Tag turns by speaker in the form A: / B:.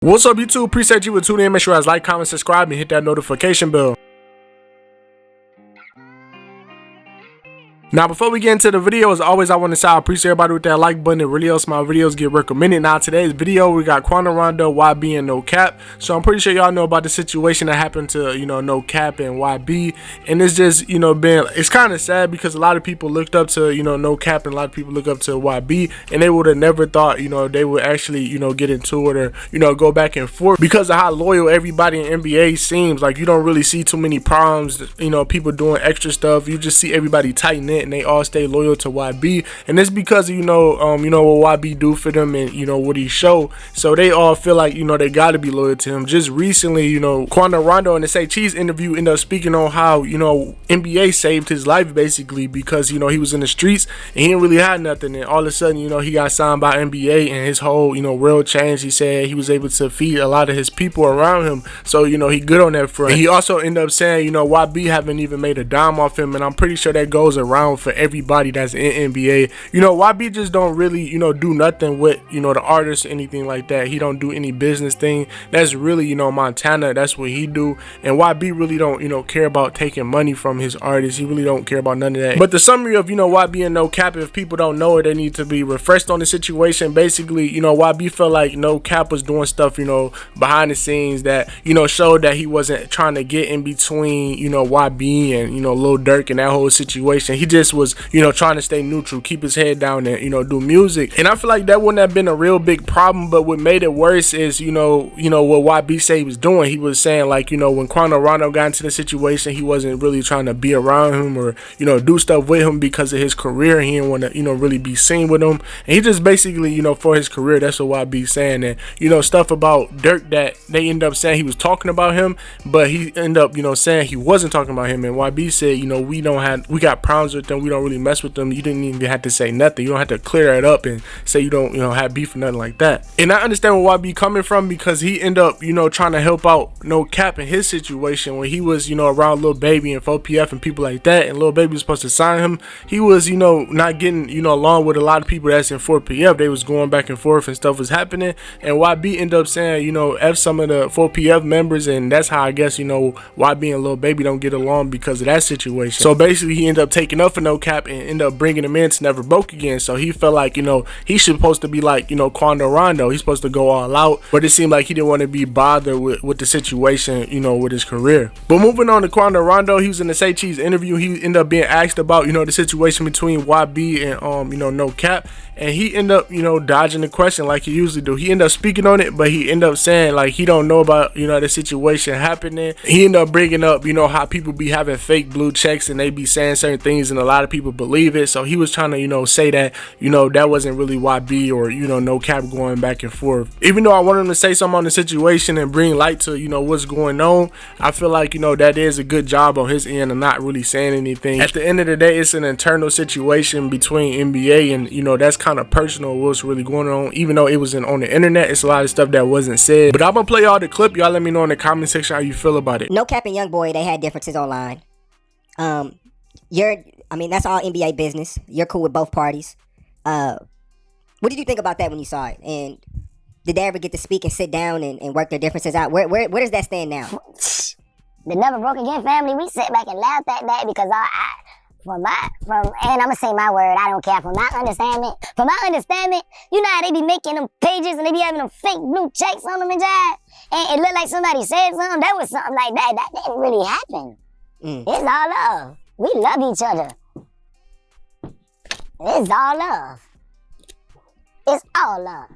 A: What's up, YouTube? Appreciate you for tuning in. Make sure you guys like, comment, subscribe, and hit that notification bell. Now, before we get into the video, as always, I want to say I appreciate everybody with that like button. It really helps my videos get recommended. Now, today's video, we got Quando Rondo, YB, and No Cap. So I'm pretty sure y'all know about the situation that happened to, No Cap and YB. And it's just, it's kind of sad because a lot of people looked up to, No Cap, and a lot of people look up to YB. And they would have never thought, they would actually, get into it or, go back and forth. Because of how loyal everybody in NBA seems. Like, you don't really see too many problems, people doing extra stuff. You just see everybody tighten it. And they all stay loyal to YB, and it's because what YB do for them and what he show. So they all feel like they got to be loyal to him. Just recently, Quando Rondo in the Say Cheese interview ended up speaking on how NBA saved his life basically because he was in the streets and he didn't really have nothing, and all of a sudden he got signed by NBA and his whole world changed. He said he was able to feed a lot of his people around him, so he good on that front. And he also ended up saying YB haven't even made a dime off him, and I'm pretty sure that goes around for everybody that's in NBA. YB just don't really do nothing with the artists or anything like that. He don't do any business thing. That's really Montana, that's what he do. And YB really don't care about taking money from his artists. He really don't care about none of that. But the summary of YB and No Cap, if people don't know it, they need to be refreshed on the situation. Basically, YB felt like No Cap was doing stuff behind the scenes that showed that he wasn't trying to get in between YB and Lil Durk and that whole situation. He just was trying to stay neutral, keep his head down, and do music. And I feel like that wouldn't have been a real big problem, but what made it worse is what YB said he was doing. He was saying like when Quando Rondo got into the situation, he wasn't really trying to be around him or do stuff with him because of his career. He didn't want to really be seen with him, and he just basically for his career. That's what YB saying. And stuff about Durk that they end up saying he was talking about him, but he ended up saying he wasn't talking about him. And YB said we got problems with them, we don't really mess with them. You didn't even have to say nothing. You don't have to clear that up and say you don't have beef or nothing like that. And I understand where YB coming from because he ended up trying to help out No Cap in his situation when he was around Lil Baby and 4PF and people like that, and Lil Baby was supposed to sign him. He was not getting along with a lot of people that's in 4PF. They was going back and forth and stuff was happening, and YB ended up saying F some of the 4PF members, and that's how I guess YB and Lil Baby don't get along because of that situation. So basically he ended up taking up for No Cap and ended up bringing him in to never broke again. So he felt like he's supposed to be like Quando Rondo. He's supposed to go all out, but it seemed like he didn't want to be bothered with the situation with his career. But moving on to Quando Rondo, he was in the Say Cheese interview. He ended up being asked about the situation between YB and No Cap, and he ended up dodging the question like he usually do. He ended up speaking on it, but he ended up saying like he don't know about the situation happening. He ended up bringing up how people be having fake blue checks and they be saying certain things and a lot of people believe it. So he was trying to say that that wasn't really YB or No Cap going back and forth. Even though I want him to say something on the situation and bring light to what's going on, I feel like that is a good job on his end of not really saying anything. At the end of the day, it's an internal situation between NBA and that's kind of personal what's really going on. Even though it was on the internet, it's a lot of stuff that wasn't said. But I'm gonna play y'all the clip. Y'all let me know in the comment section how you feel about it.
B: No Cap and YoungBoy, they had differences online. That's all NBA business. You're cool with both parties. What did you think about that when you saw it? And did they ever get to speak and sit down and work their differences out? Where does that stand now?
C: The Never Broke Again family, we sit back and laugh at that because and I'm gonna say my word, I don't care. From my understanding, you know how they be making them pages and they be having them fake blue checks on them and jive, and it looked like somebody said something. That was something like that. That didn't really happen. It's all love. We love each other. It's all love. It's all love.